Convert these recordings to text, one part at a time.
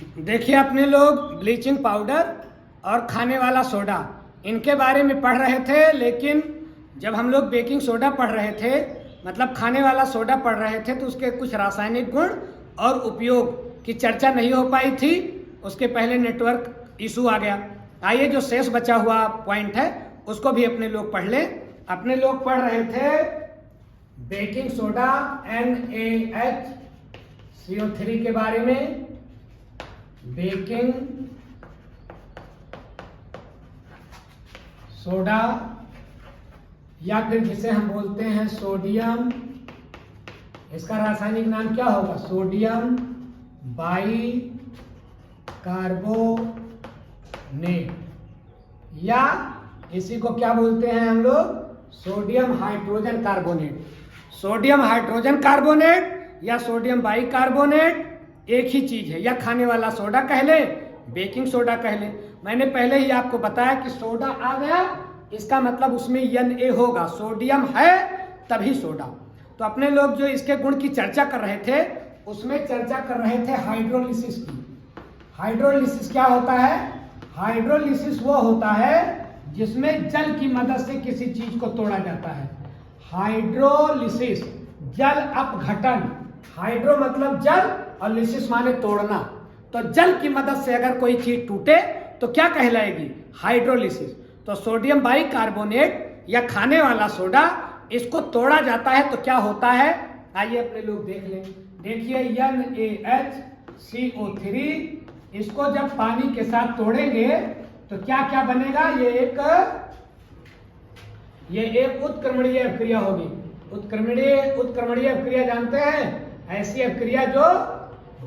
देखिए, अपने लोग ब्लीचिंग पाउडर और खाने वाला सोडा इनके बारे में पढ़ रहे थे, लेकिन जब हम लोग बेकिंग सोडा पढ़ रहे थे, मतलब खाने वाला सोडा पढ़ रहे थे, तो उसके कुछ रासायनिक गुण और उपयोग की चर्चा नहीं हो पाई थी। उसके पहले नेटवर्क इशू आ गया। आइए, जो शेष बचा हुआ पॉइंट है उसको भी अपने लोग पढ़ लें। अपने लोग पढ़ रहे थे बेकिंग सोडा NaHCO3 के बारे में। बेकिंग सोडा या फिर जिसे हम बोलते हैं सोडियम, इसका रासायनिक नाम क्या होगा? सोडियम बाइकार्बोनेट, या इसी को क्या बोलते हैं हम लोग? Sodium hydrogen carbonate. Sodium hydrogen carbonate या सोडियम बाइकार्बोनेट एक ही चीज है, या खाने वाला सोडा कह ले, बेकिंग सोडा कह ले। मैंने पहले ही आपको बताया कि सोडा आ गया, इसका मतलब उसमें Na होगा, सोडियम है तभी सोडा। तो अपने लोग जो इसके गुण की चर्चा कर रहे थे, उसमें चर्चा कर रहे थे हाइड्रोलिसिस की। हाइड्रोलिसिस क्या होता है? हाइड्रोलिसिस वो होता है जिसमें जल की मदद से किसी चीज को तोड़ा जाता है। हाइड्रोलिसिस, जल अपघटन। हाइड्रो मतलब जल और लिसिस माने तोड़ना। तो जल की मदद से अगर कोई चीज टूटे तो क्या कहलाएगी? हाइड्रोलिसिस। तो सोडियम बाइकार्बोनेट या खाने वाला सोडा, इसको तोड़ा जाता है तो क्या होता है? आइए अपने लोग देख लें। देखिए, NaHCO3, इसको जब पानी के साथ तोड़ेंगे तो क्या क्या बनेगा? ये एक उत्क्रमणीय अभिक्रिया होगी। उत्क्रमणीय अभिक्रिया जानते हैं? ऐसी अभिक्रिया जो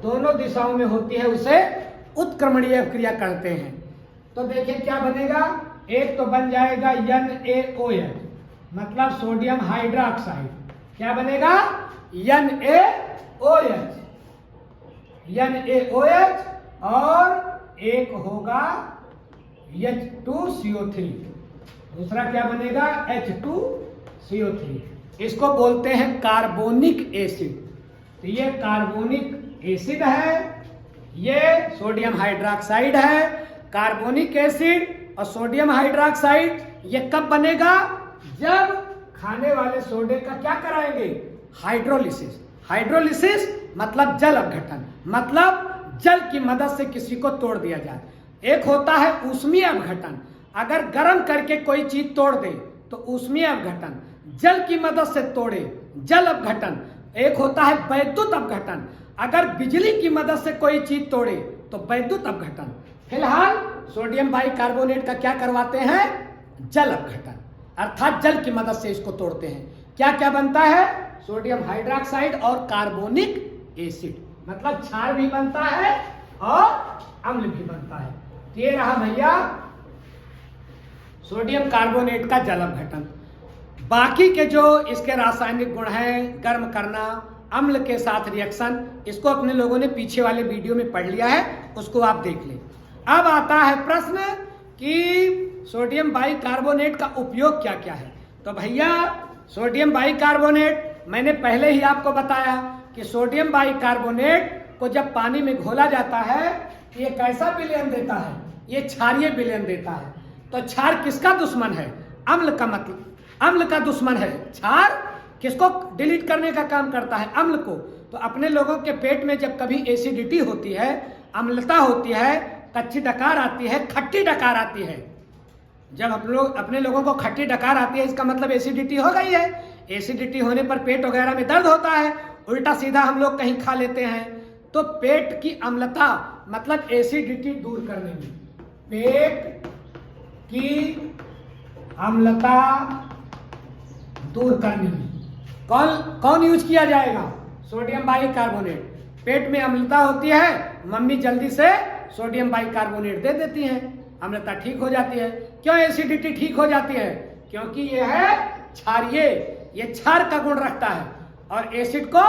दोनों दिशाओं में होती है उसे उत्क्रमणीय अभिक्रिया कहते हैं। तो देखिए क्या बनेगा। एक तो बन जाएगा NaOH, मतलब सोडियम हाइड्रोक्साइड। क्या बनेगा? NaOH, और एक होगा H2CO3। दूसरा क्या बनेगा? H2CO3। इसको बोलते हैं कार्बोनिक एसिड। तो ये कार्बोनिक एसिड है, ये सोडियम हाइड्रोक्साइड है। कार्बोनिक एसिड और सोडियम हाइड्रोक्साइड ये कब बनेगा? जब खाने वाले सोडे का क्या कराएंगे? हाइड्रोलिसिस। हाइड्रोलिसिस मतलब जल अपघटन, मतलब जल की मदद से किसी को तोड़ दिया जाए। एक होता है ऊष्मीय अपघटन, अगर गर्म करके कोई चीज तोड़ दे तो ऊष्मीय अपघटन, जल की मदद से तोड़े, जल अपघटन। एक होता है वैद्युत अपघटन, अगर बिजली की मदद से कोई चीज तोड़े तो वैद्युत अपघटन। फिलहाल सोडियम बाइकार्बोनेट का क्या करवाते हैं? जल अपघटन, अर्थात जल की मदद से इसको तोड़ते हैं। क्या क्या बनता है? सोडियम हाइड्रोक्साइड और कार्बोनिक एसिड, मतलब क्षार भी बनता है और अम्ल भी बनता है। ये रहा भैया सोडियम कार्बोनेट का जल अपघटन। बाकी के जो इसके रासायनिक गुण हैं, गर्म करना, अम्ल के साथ रिएक्शन, इसको अपने लोगों ने पीछे वाले वीडियो में पढ़ लिया है, उसको आप देख लें। अब आता है प्रश्न कि सोडियम बाइकार्बोनेट का उपयोग क्या क्या है। तो भैया सोडियम बाइकार्बोनेट मैंने पहले ही आपको बताया कि सोडियम बाइकार्बोनेट को जब पानी में घोला जाता है ये कैसा विलयन देता है? ये क्षारीय विलयन देता है। तो क्षार किसका दुश्मन है? अम्ल का, मतलब अम्ल का दुश्मन है। क्षार किसको डिलीट करने का काम करता है? अम्ल को। तो अपने लोगों के पेट में जब कभी एसिडिटी होती है, अम्लता होती है, कच्ची डकार आती है, खट्टी डकार आती है, जब अपने लोगों को खट्टी डकार आती है, इसका मतलब एसिडिटी हो गई है। एसिडिटी होने पर पेट वगैरह में दर्द होता है, उल्टा सीधा हम लोग कहीं खा लेते हैं। तो पेट की अम्लता मतलब एसिडिटी दूर करने में, पेट की अम्लता दूर करने में कौन यूज किया जाएगा? Sodium bicarbonate. पेट में अम्लता होती है, मम्मी जल्दी से सोडियम बाइकार्बोनेट दे देती हैं, अम्लता ठीक हो जाती है। क्यों एसिडिटी ठीक हो जाती है? क्योंकि यह है क्षारीय, ये क्षार का गुण रखता है और एसिड को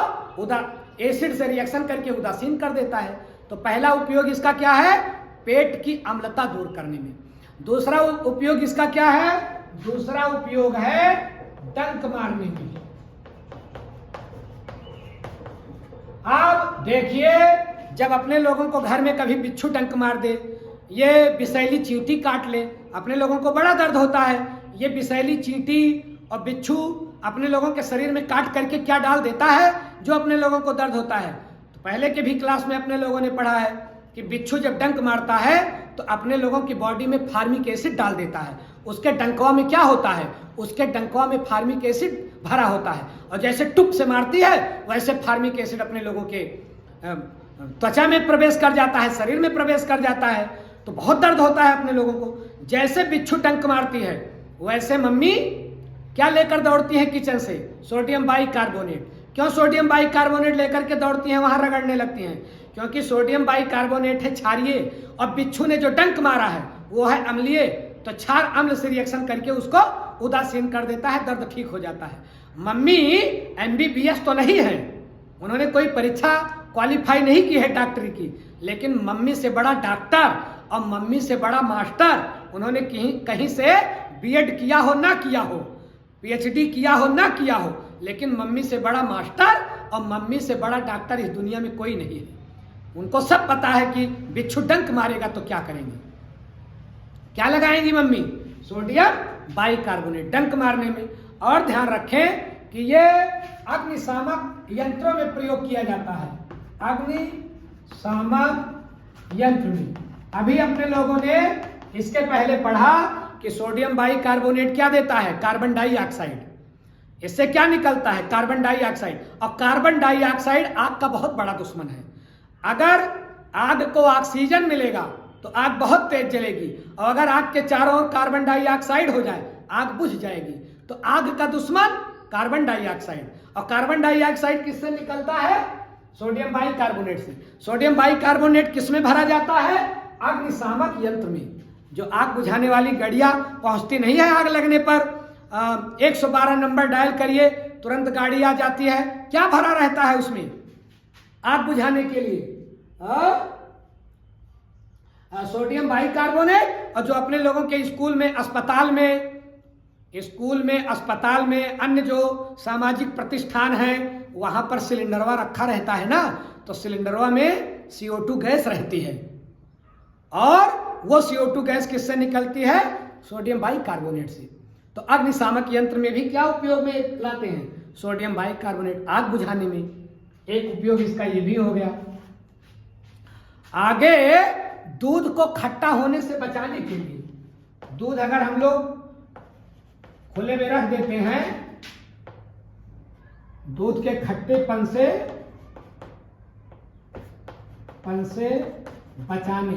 एसिड से रिएक्शन करके उदासीन कर देता है। तो पहला उपयोग इसका क्या है? पेट की अम्लता दूर करने में। दूसरा उपयोग इसका क्या है? दूसरा उपयोग है डंक मारने में। अब देखिए जब अपने लोगों को घर में कभी बिच्छू डंक मार दे, ये विषैली चींटी काट ले, अपने लोगों को बड़ा दर्द होता है। ये विषैली चींटी और बिच्छू अपने लोगों के शरीर में काट करके क्या डाल देता है जो अपने लोगों को दर्द होता है। तो पहले के भी क्लास में अपने लोगों ने पढ़ा है कि बिच्छू जब डंक मारता है तो अपने लोगों की बॉडी में फार्मिक एसिड डाल देता है। उसके डंकवा में क्या होता है, उसके डंकवा में फार्मिक एसिड भरा होता है, और जैसे टुक से मारती है वैसे फार्मिक एसिड अपने लोगों के त्वचा में प्रवेश कर जाता है, शरीर में प्रवेश कर जाता है, तो बहुत दर्द होता है अपने लोगों को। जैसे बिच्छू डंक मारती है वैसे मम्मी क्या लेकर दौड़ती है किचन से, सोडियम बाइकार्बोनेट। क्यों सोडियम बाइकार्बोनेट लेकर के दौड़ती हैं, वहां रगड़ने लगती हैं? क्योंकि सोडियम बाइकार्बोनेट है क्षारीय, और बिच्छू ने जो डंक मारा है वो है अम्लीय, तो क्षार अम्ल से रिएक्शन करके उसको उदासीन कर देता है, दर्द ठीक हो जाता है। मम्मी MBBS तो नहीं है, उन्होंने कोई परीक्षा क्वालिफाई नहीं की है डॉक्टरी की, लेकिन मम्मी से बड़ा डॉक्टर और मम्मी से बड़ा मास्टर, उन्होंने कहीं से B.Ed किया हो ना किया हो, PhD किया हो ना किया हो, लेकिन मम्मी से बड़ा मास्टर और मम्मी से बड़ा डॉक्टर इस दुनिया में कोई नहीं है। उनको सब पता है कि बिच्छू डंक मारेगा तो क्या करेंगे, क्या लगाएंगी मम्मी, सोडियम बाइकार्बोनेट डंक मारने में। और ध्यान रखें कि ये अग्निशामक यंत्रों में प्रयोग किया जाता है, अग्निशामक यंत्र में। अभी अपने लोगों ने इसके पहले पढ़ा कि सोडियम बाइकार्बोनेट क्या देता है, कार्बन डाइऑक्साइड। इससे क्या निकलता है, कार्बन डाइऑक्साइड, और कार्बन डाइऑक्साइड आग का बहुत बड़ा दुश्मन है। अगर आग को ऑक्सीजन मिलेगा तो आग बहुत तेज जलेगी, और अगर आग के चारों ओर कार्बन डाइऑक्साइड हो जाए आग बुझ जाएगी। तो आग का दुश्मन कार्बन डाइऑक्साइड, और कार्बन डाइऑक्साइड किससे निकलता है, सोडियम बाइकार्बोनेट से। सोडियम बाइकार्बोनेट किस में भरा जाता है, अग्निशामक यंत्र में। जो आग बुझाने वाली गाड़ियां पहुंचती नहीं है आग लगने पर, 112 नंबर डायल करिए तुरंत गाड़ी आ जाती है। क्या भरा रहता है उसमें आग बुझाने के लिए, सोडियम बाइकार्बोनेट। और जो अपने लोगों के स्कूल में अस्पताल में अन्य जो सामाजिक प्रतिष्ठान है वहां पर सिलेंडरवा रखा रहता है ना, तो सिलेंडरवा में CO2 गैस रहती है, और वो CO2 गैस किससे निकलती है, सोडियम बाइकार्बोनेट से। तो अग्निशामक यंत्र में भी क्या उपयोग में लाते हैं, सोडियम बाइकार्बोनेट आग बुझाने में। एक उपयोग इसका ये भी हो गया। आगे दूध को खट्टा होने से बचाने के लिए, दूध अगर हम लोग खुले में रख देते हैं, दूध के खट्टेपन से बचाने,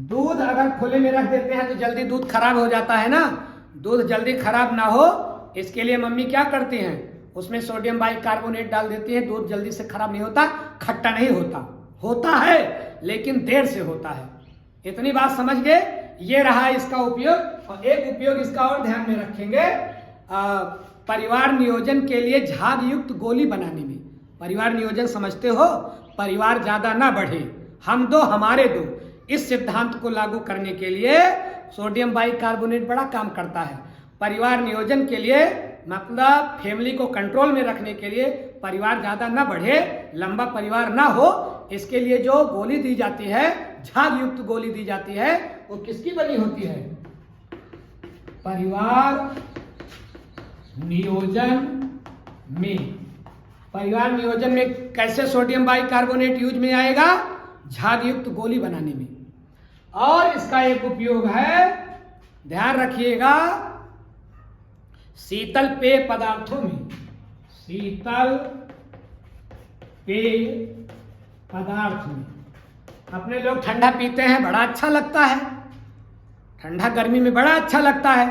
दूध अगर खुले में रख देते हैं तो जल्दी दूध खराब हो जाता है ना, दूध जल्दी खराब ना हो इसके लिए मम्मी क्या करती हैं, उसमें सोडियम बाइकार्बोनेट डाल देती है। दूध जल्दी से खराब नहीं होता, खट्टा नहीं होता है लेकिन देर से होता है। इतनी बात समझ गए, ये रहा इसका उपयोग। और एक उपयोग इसका और ध्यान में रखेंगे, परिवार नियोजन के लिए झाग युक्त गोली बनाने में। परिवार नियोजन समझते हो, परिवार ज्यादा ना बढ़े, हम दो हमारे दो, इस सिद्धांत को लागू करने के लिए सोडियम बाइकार्बोनेट बड़ा काम करता है। परिवार नियोजन के लिए मतलब फैमिली को कंट्रोल में रखने के लिए, परिवार ज्यादा ना बढ़े, लंबा परिवार ना हो, इसके लिए जो गोली दी जाती है, झाग युक्त गोली दी जाती है, वो किसकी बनी होती है, परिवार नियोजन में। परिवार नियोजन में कैसे सोडियम बाइकार्बोनेट यूज में आएगा, झाग युक्त गोली बनाने में। और इसका एक उपयोग है, ध्यान रखिएगा, शीतल पेय पदार्थों में। शीतल पेय पदार्थ में अपने लोग ठंडा पीते हैं, बड़ा अच्छा लगता है, ठंडा गर्मी में बड़ा अच्छा लगता है।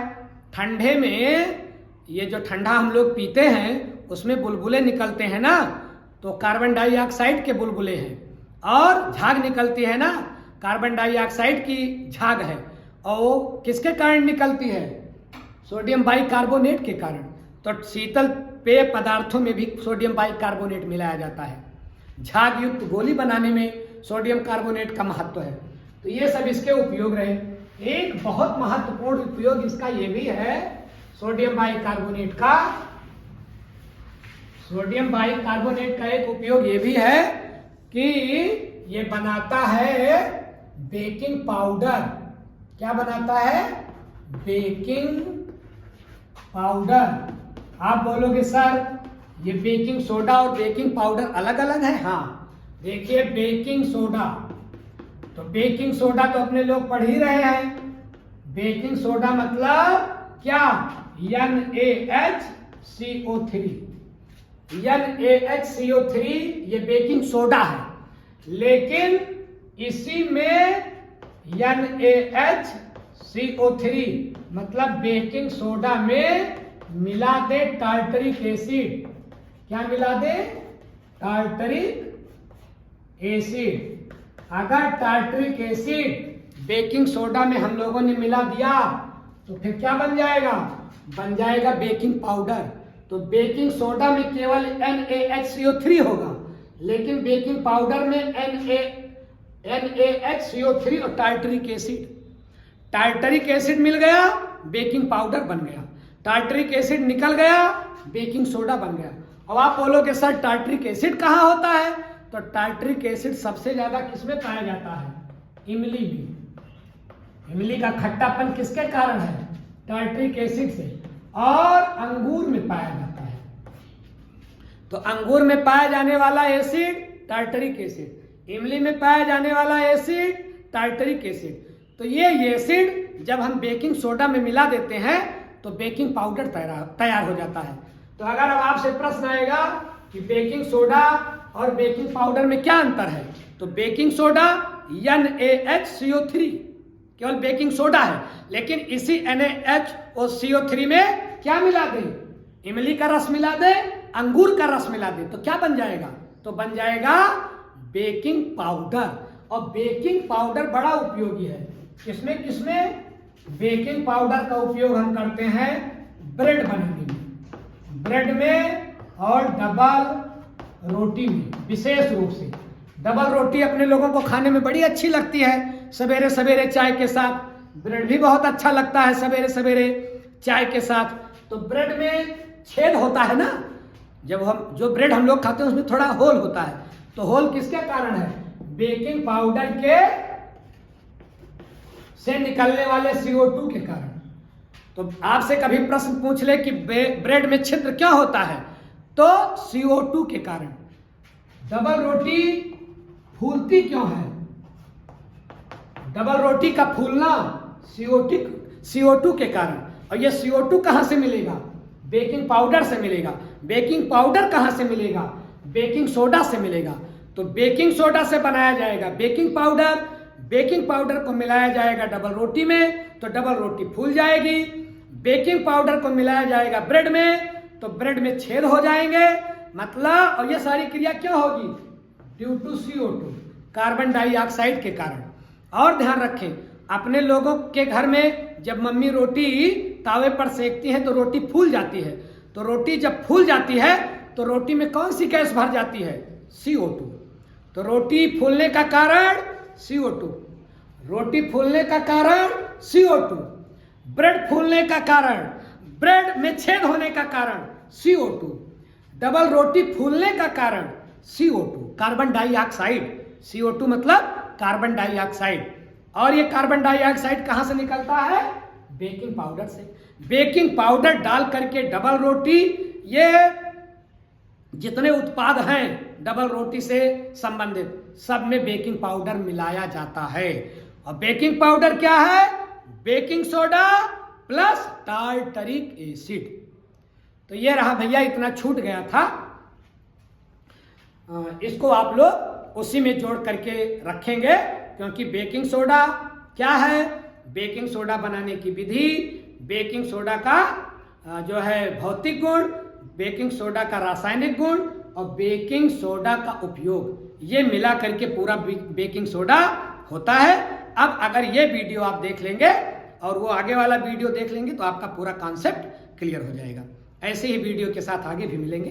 ठंडे में ये जो ठंडा हम लोग पीते हैं उसमें बुलबुले निकलते हैं ना, तो कार्बन डाइऑक्साइड के बुलबुले हैं, और झाग निकलती है ना, कार्बन डाइऑक्साइड की झाग है, और वो किसके कारण निकलती है, सोडियम बाइकार्बोनेट के कारण। तो शीतल पेय पदार्थों में भी सोडियम बाइकार्बोनेट मिलाया जाता है। झाग युक्त गोली बनाने में सोडियम कार्बोनेट का महत्व है। तो ये सब इसके उपयोग रहे। एक बहुत महत्वपूर्ण उपयोग इसका ये भी है, सोडियम बाइकार्बोनेट का। सोडियम बाइकार्बोनेट का एक उपयोग ये भी है, कि ये बनाता है बेकिंग पाउडर। क्या बनाता है? Baking powder. आप बोलोगे सर ये बेकिंग सोडा और बेकिंग पाउडर अलग अलग है? हाँ, देखिए बेकिंग सोडा, तो बेकिंग सोडा तो अपने लोग पढ़ ही रहे हैं। बेकिंग सोडा मतलब क्या? NaHCO3। NaHCO3 ये बेकिंग सोडा है, लेकिन इसी में NaHCO3 मतलब बेकिंग सोडा में मिला दे टार्टरिक एसिड। क्या मिला दे? Tartaric acid. अगर टार्टरिक एसिड बेकिंग सोडा में हम लोगों ने मिला दिया तो फिर क्या बन जाएगा? बन जाएगा बेकिंग पाउडर। तो बेकिंग सोडा में केवल NaHCO3 होगा, लेकिन बेकिंग पाउडर में NaHCO3 और टार्टरिक एसिड। टार्टरिक एसिड मिल गया, बेकिंग पाउडर बन गया। टार्टरिक एसिड निकल गया, बेकिंग सोडा बन गया। अब आप बोलोगे सर टार्टरिक एसिड कहाँ होता है? तो टार्टरिक एसिड सबसे ज्यादा किसमें पाया जाता है? इमली में। इमली का खट्टापन किसके कारण है? टार्टरिक एसिड से। और अंगूर में पाया जाता है। तो अंगूर में पाया जाने वाला एसिड टार्टरिक एसिड, इमली में पाया जाने वाला एसिड टार्टरिक एसिड। तो ये एसिड जब हम बेकिंग सोडा में मिला देते हैं तो बेकिंग पाउडर तैयार हो जाता है। तो अगर अब आपसे प्रश्न आएगा कि बेकिंग सोडा और बेकिंग पाउडर में क्या अंतर है, तो बेकिंग सोडा NaHCO3 केवल बेकिंग सोडा है, लेकिन इसी NaHCO3 में क्या मिला दे? इमली का रस मिला दे, अंगूर का रस मिला दे, तो क्या बन जाएगा? तो बन जाएगा बेकिंग पाउडर। और बेकिंग पाउडर बड़ा उपयोगी है। किसमें किसमें? बेकिंग पाउडर का उपयोग हम करते हैं ब्रेड बनाने में, ब्रेड में और डबल रोटी में। विशेष रूप से डबल रोटी अपने लोगों को खाने में बड़ी अच्छी लगती है सवेरे सवेरे चाय के साथ। ब्रेड भी बहुत अच्छा लगता है सवेरे सवेरे चाय के साथ। तो ब्रेड में छेद होता है ना, जब हम जो ब्रेड हम लोग खाते हैं उसमें थोड़ा होल होता है। तो होल किसके कारण है? बेकिंग पाउडर के से निकलने वाले CO2 के कारण। तो आपसे कभी प्रश्न पूछ ले कि ब्रेड में छिद्र क्यों होता है, तो CO2 के कारण। डबल रोटी फूलती क्यों है? डबल रोटी का फूलना CO2 के कारण। और ये CO2 कहां से मिलेगा? बेकिंग पाउडर से मिलेगा। बेकिंग पाउडर कहां से मिलेगा? बेकिंग सोडा से मिलेगा। तो बेकिंग सोडा से बनाया जाएगा बेकिंग पाउडर, बेकिंग पाउडर को मिलाया जाएगा डबल रोटी में तो डबल रोटी फूल जाएगी। बेकिंग पाउडर को मिलाया जाएगा ब्रेड में तो ब्रेड में छेद हो जाएंगे, मतलब। और ये सारी क्रिया क्यों होगी? Due to CO2, carbon dioxide के कारण। और ध्यान रखें, अपने लोगों के घर में जब मम्मी रोटी तावे पर सेकती है तो रोटी फूल जाती है। तो रोटी जब फूल जाती है तो रोटी में कौन सी गैस भर जाती है? CO2। तो रोटी फूलने का कारण CO2, रोटी फूलने का कारण CO2, ब्रेड फूलने का कारण, ब्रेड में छेद होने का कारण CO2, डबल रोटी फूलने का कारण CO2, कार्बन डाइऑक्साइड। CO2 मतलब कार्बन डाइऑक्साइड। और ये कार्बन डाइऑक्साइड कहां से निकलता है? बेकिंग पाउडर से। बेकिंग पाउडर डाल करके डबल रोटी, ये जितने उत्पाद हैं डबल रोटी से संबंधित सब में बेकिंग पाउडर मिलाया जाता है। और बेकिंग पाउडर क्या है? Baking soda plus tartaric acid. तो ये रहा भैया, इतना छूट गया था, इसको आप लोग उसी में जोड़ करके रखेंगे, क्योंकि बेकिंग सोडा क्या है, बेकिंग सोडा बनाने की विधि, बेकिंग सोडा का जो है भौतिक गुण, बेकिंग सोडा का रासायनिक गुण और बेकिंग सोडा का उपयोग, ये मिला करके पूरा बेकिंग सोडा होता है। अब अगर ये वीडियो आप देख लेंगे और वो आगे वाला वीडियो देख लेंगे तो आपका पूरा कॉन्सेप्ट क्लियर हो जाएगा। ऐसे ही वीडियो के साथ आगे भी मिलेंगे।